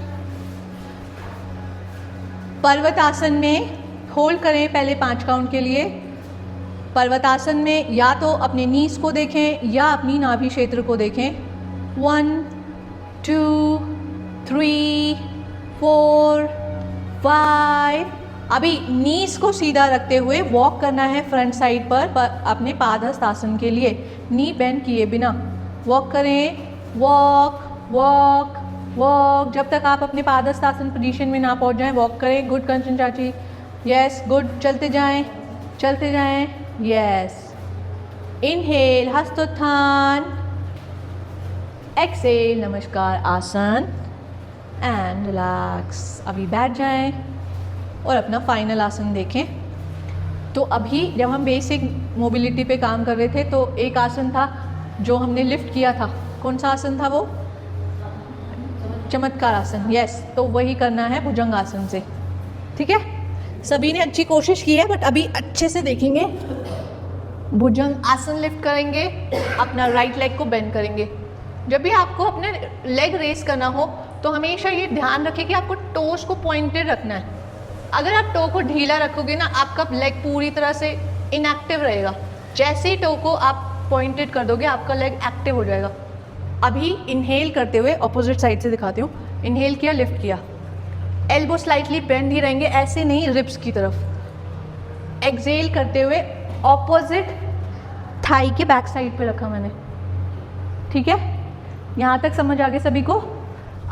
पर्वतासन में होल्ड करें पहले 5 काउंट के लिए। पर्वतासन में या तो अपने नीज को देखें या अपनी नाभि क्षेत्र को देखें। 1 2 3 4 5, अभी नीज को सीधा रखते हुए वॉक करना है फ्रंट साइड पर अपने पादहस्त आसन के लिए, नी बेंड किए बिना वॉक करें। वॉक वॉक वॉक, जब तक आप अपने पादहस्त आसन पोजीशन में ना पहुंच जाएं वॉक करें। गुड कंचन चाची, यस गुड, चलते जाएं, यस। इनहेल हस्तोत्थान, एक्सेल नमस्कार आसन एंड रिलैक्स। अभी बैठ जाएं और अपना फाइनल आसन देखें। तो अभी जब हम बेसिक मोबिलिटी पे काम कर रहे थे तो एक आसन था जो हमने लिफ्ट किया था, कौन सा आसन था वो? चमत्कार आसन। यस, तो वही करना है भुजंग आसन से, ठीक है। सभी ने अच्छी कोशिश की है, बट अभी अच्छे से देखेंगे। भुजंग आसन लिफ्ट करेंगे, अपना राइट लेग को बेंड करेंगे। जब भी आपको अपने लेग रेस करना हो तो हमेशा ये ध्यान रखें कि आपको टोस को पॉइंटेड रखना है। अगर आप टो को ढीला रखोगे ना, आपका लेग पूरी तरह से इनएक्टिव रहेगा। जैसे ही टो को आप पॉइंटेड कर दोगे, आपका लेग एक्टिव हो जाएगा। अभी इनहेल करते हुए ऑपोजिट साइड से दिखाती हूँ। इनहेल किया, लिफ्ट किया, एल्बो स्लाइटली बेंड ही रहेंगे, ऐसे नहीं रिब्स की तरफ। एक्सहेल करते हुए ऑपोजिट थाई के बैक साइड पे रखा मैंने, ठीक है। यहाँ तक समझ आ गए सभी को?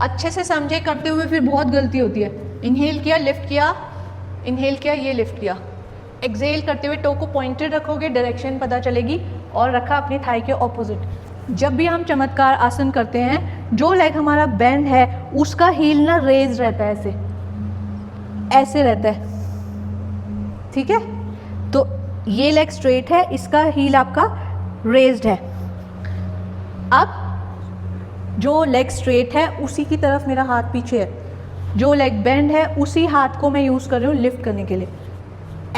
अच्छे से समझे, करते हुए फिर बहुत गलती होती है। इनहेल किया, लिफ्ट किया, इनहेल किया, ये लिफ्ट किया। एक्सहेल करते हुए टो को पॉइंटेड रखोगे, डायरेक्शन पता चलेगी, और रखा अपनी थाई के ऑपोजिट। जब भी हम चमत्कार आसन करते हैं, जो लेग हमारा बेंड है उसका हील ना रेज रहता है, ऐसे रहता है, ठीक है। तो ये लेग स्ट्रेट है, इसका हील आपका रेज्ड है। अब जो लेग स्ट्रेट है उसी की तरफ मेरा हाथ पीछे है, जो लेग बेंड है उसी हाथ को मैं यूज़ कर रही हूँ लिफ्ट करने के लिए।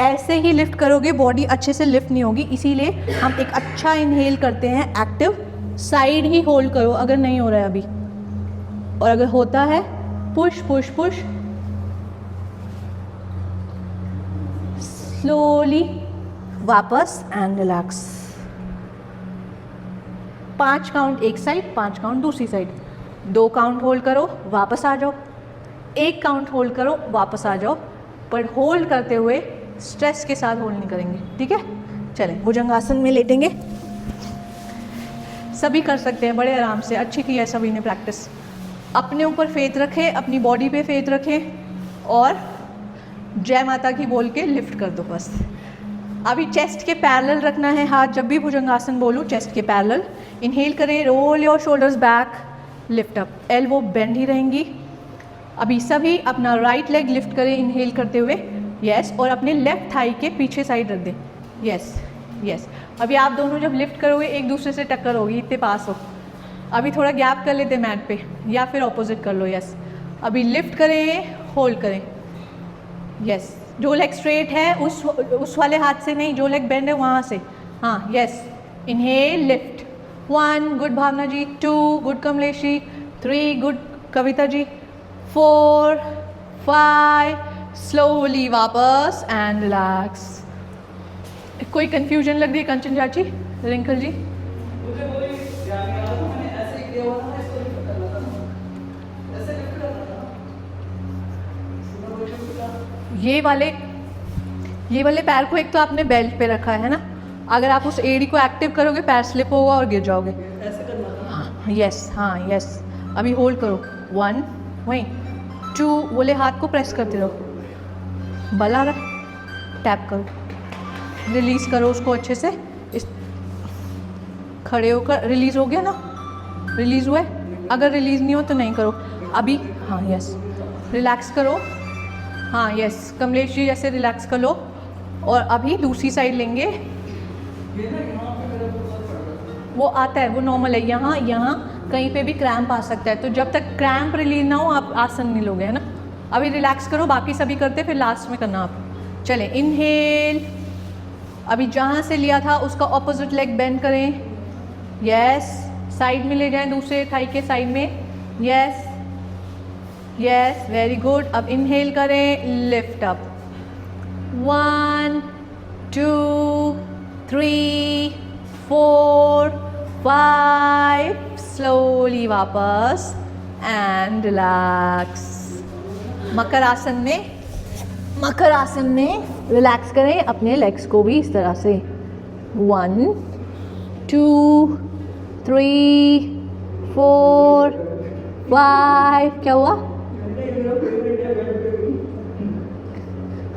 ऐसे ही लिफ्ट करोगे बॉडी अच्छे से लिफ्ट नहीं होगी, इसीलिए हम एक अच्छा इनहेल करते हैं, एक्टिव साइड ही होल्ड करो अगर नहीं हो रहा है अभी, और अगर होता है पुश पुश पुश, स्लोली वापस एंड रिलैक्स। 5 काउंट एक साइड, 5 काउंट दूसरी साइड, 2 काउंट होल्ड करो, वापस आ जाओ, 1 काउंट होल्ड करो, वापस आ जाओ, पर होल्ड करते हुए स्ट्रेस के साथ होल्ड नहीं करेंगे, ठीक है। चलें, भुजंगासन में लेटेंगे। सभी कर सकते हैं बड़े आराम से, अच्छी की है सभी ने प्रैक्टिस। अपने ऊपर फेथ रखें, अपनी बॉडी पे फेथ रखें, और जय माता की बोल के लिफ्ट कर दो बस। अभी चेस्ट के पैरेलल रखना है हाथ, जब भी भुजंगासन बोलूँ चेस्ट के पैरेलल। इनहेल करें, roll your shoulders back, lift up, elbow bend ही रहेंगी। अभी सभी अपना राइट लेग लिफ्ट करें इनहेल करते हुए, यस, और अपने लेफ्ट थाई के पीछे साइड रख दें, यस यस। अभी आप दोनों जब लिफ्ट करोगे एक दूसरे से टक्कर होगी, इतने पास हो। अभी थोड़ा गैप कर लेते मैट पे, या फिर ऑपोजिट कर लो, यस। अभी लिफ्ट करें, होल्ड करें, यस। जो लेग स्ट्रेट है उस वाले हाथ से नहीं, जो लेग बेंड है वहाँ से, हाँ, यस। इनहेल, लिफ्ट, 1 गुड भावना जी, 2 good Kamlesh ji, 3 good Kavita ji, 4 5 slowly वापस एंड रिलैक्स। कोई कंफ्यूजन लग रही है कंचन चाची, रिंकल जी? ये वाले पैर को एक तो आपने बेल्ट पे रखा है ना, अगर आप उस एड़ी को एक्टिव करोगे पैर स्लिप होगा और गिर जाओगे। ऐसे करना, हाँ यस, हाँ यस। अभी होल्ड करो, 1 वहीं, 2 बोले हाथ को प्रेस करते रहो, बल आ रहा, टैप करो, रिलीज़ करो उसको अच्छे से। इस खड़े होकर रिलीज़ हो गया ना, रिलीज़ हुआ है। अगर रिलीज़ नहीं हो तो नहीं करो अभी, हाँ यस। रिलैक्स करो, हाँ यस, कमलेश जी जैसे रिलैक्स कर लो। और अभी दूसरी साइड लेंगे, वो आता है, वो नॉर्मल है। यहाँ कहीं पे भी क्रैम्प आ सकता है, तो जब तक क्रैम्प रिलीज ना हो आप आसन नहीं लोगे, है ना। अभी रिलैक्स करो, बाकी सभी करते फिर लास्ट में करना आप। चलें, इनहेल, अभी जहाँ से लिया था उसका ऑपोजिट लेग बेंड करें, यस। साइड में ले जाएं, दूसरे थाई के साइड में, यस यस, वेरी गुड। अब इनहेल करें, लिफ्ट अप, 1 2 3 4 5 स्लोली वापस एंड रिलैक्स। मकर आसन में रिलैक्स करें अपने लेग्स को भी इस तरह से, 1 2 3 4 5। क्या हुआ?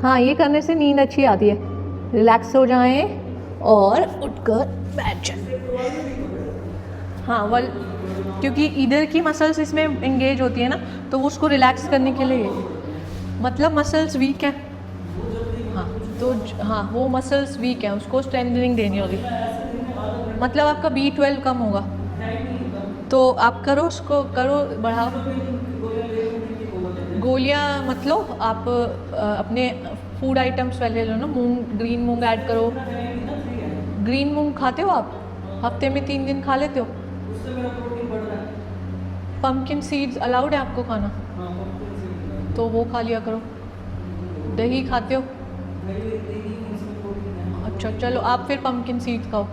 हाँ, ये करने से नींद अच्छी आती है। रिलैक्स हो जाएं और उठकर बैठ जाएं। हाँ क्योंकि इधर की मसल्स इसमें इंगेज होती है ना, तो वो उसको रिलैक्स करने के लिए, मतलब मसल्स वीक है। हाँ तो हाँ वो मसल्स वीक है, उसको स्ट्रेंथनिंग देनी होगी। मतलब आपका B12 कम होगा, तो आप करो, उसको करो, बढ़ाओ। गोलियाँ मतलब आप अपने फूड आइटम्स पहले लो ना, मूंग, ग्रीन मूंग ऐड करो। ग्रीन मूंग खाते हो आप? हफ्ते में 3 दिन खा लेते हो? पम्पकिन सीड्स अलाउड है आपको खाना? तो वो खा लिया करो। दही खाते हो? अच्छा चलो, आप फिर पम्पकिन सीड्स खाओ।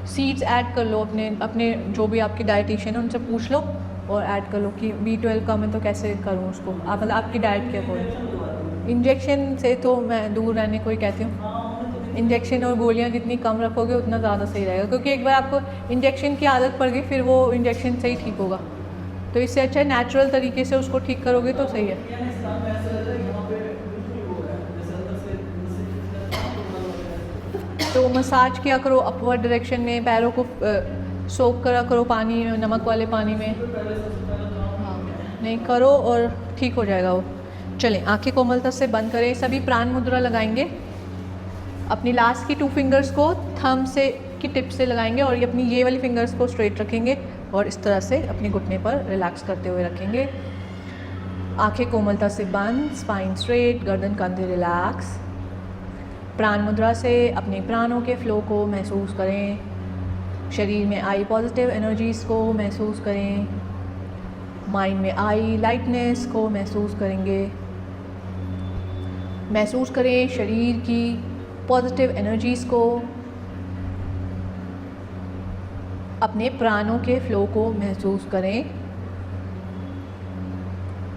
सीड्स ऐड कर लो, अपने जो भी आपके डाइटिशियन है उनसे पूछ लो और ऐड कर लो कि B12 कम है तो कैसे करूँ उसको, आप मतलब आपकी डाइट के अकॉर्डिंग। इंजेक्शन से तो मैं दूर रहने को ही कहती हूँ। इंजेक्शन और गोलियाँ जितनी कम रखोगे उतना ज़्यादा सही रहेगा, क्योंकि एक बार आपको इंजेक्शन की आदत पड़ गई फिर वो इंजेक्शन से ही ठीक होगा। तो इससे अच्छा नेचुरल तरीके से उसको ठीक करोगे तो सही है। तो मसाज किया करो अपवर्ड डायरेक्शन में, पैरों को सोक करा करो पानी में, नमक वाले पानी में। हाँ नहीं करो और ठीक हो जाएगा वो। चलें, आंखें कोमलता से बंद करें, सभी प्राण मुद्रा लगाएंगे। अपनी लास्ट की 2 फिंगर्स को थंब से की टिप से लगाएंगे और ये अपनी ये वाली फिंगर्स को स्ट्रेट रखेंगे और इस तरह से अपने घुटने पर रिलैक्स करते हुए रखेंगे। आंखें कोमलता से बंद, स्पाइन स्ट्रेट, गर्दन कंधे रिलैक्स। प्राण मुद्रा से अपने प्राणों के फ्लो को महसूस करें। शरीर में आई पॉजिटिव एनर्जीज़ को महसूस करें। माइंड में आई लाइटनेस को महसूस करेंगे। महसूस करें शरीर की पॉजिटिव एनर्जीज़ को, अपने प्राणों के फ्लो को महसूस करें।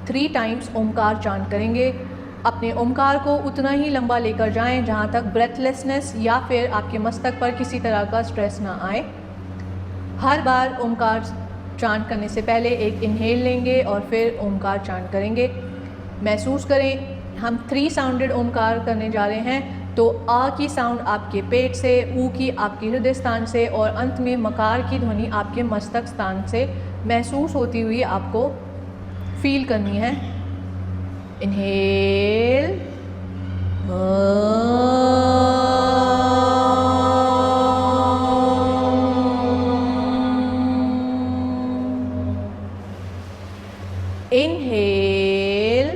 3 टाइम्स ओमकार चांट करेंगे। अपने ओमकार को उतना ही लंबा लेकर जाएं जहाँ तक ब्रेथलेसनेस या फिर आपके मस्तक पर किसी तरह का स्ट्रेस ना आए। हर बार ओमकार चांट करने से पहले एक इनहेल लेंगे और फिर ओमकार चांट करेंगे। महसूस करें हम 3 साउंडेड ओमकार करने जा रहे हैं, तो आ की साउंड आपके पेट से, ऊ की आपके हृदय स्थान से और अंत में मकार की ध्वनि आपके मस्तक स्थान से महसूस होती हुई आपको फील करनी है। Inhale, inhale,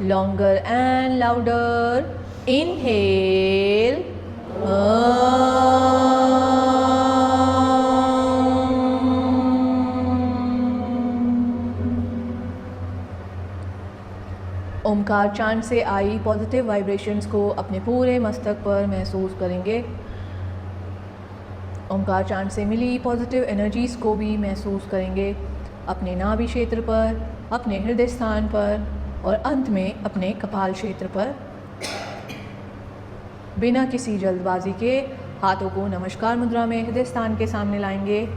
longer and louder. Inhale. Omkar chant से आई पॉजिटिव वाइब्रेशंस को अपने पूरे मस्तक पर महसूस करेंगे। ओमकार चांट से मिली पॉजिटिव एनर्जीज़ को भी महसूस करेंगे अपने नाभि क्षेत्र पर, अपने हृदय स्थान पर और अंत में अपने कपाल क्षेत्र पर। बिना किसी जल्दबाजी के हाथों को नमस्कार मुद्रा में हृदय स्थान के सामने लाएंगे।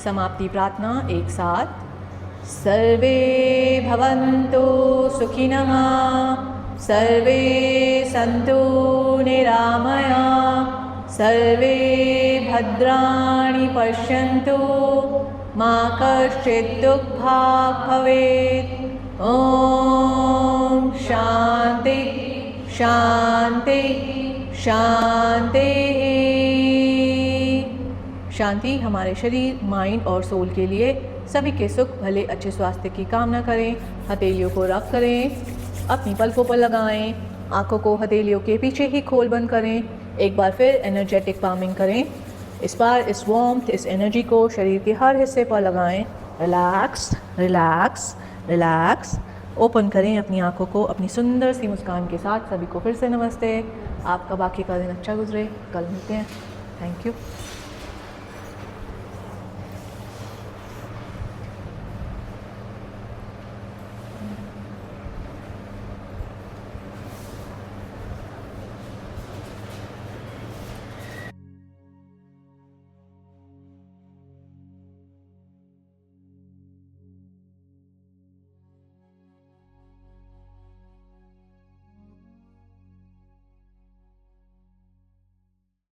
समाप्ति प्रार्थना एक साथ। सर्वे भवन्तु सुखिनः, सर्वे सन्तु निरामया, सर्वे भद्राणि पश्यन्तु, मा कश्चित् दुःखभाग् भवेत्। ओम शांति शांति शांति। शांति हमारे शरीर, माइंड और सोल के लिए सभी के सुख, भले अच्छे स्वास्थ्य की कामना करें। हथेलियों को रब करें, अपनी पलकों पर लगाएं, आंखों को हथेलियों के पीछे ही खोल बंद करें। एक बार फिर एनर्जेटिक पामिंग करें। इस बार इस वार्मथ, इस एनर्जी को शरीर के हर हिस्से पर लगाएं। Relax relax relax. ओपन करें अपनी आंखों को अपनी सुंदर सी मुस्कान के साथ। सभी को फिर से नमस्ते। आपका बाकी का दिन अच्छा गुजरे। कल मिलते हैं। Thank you.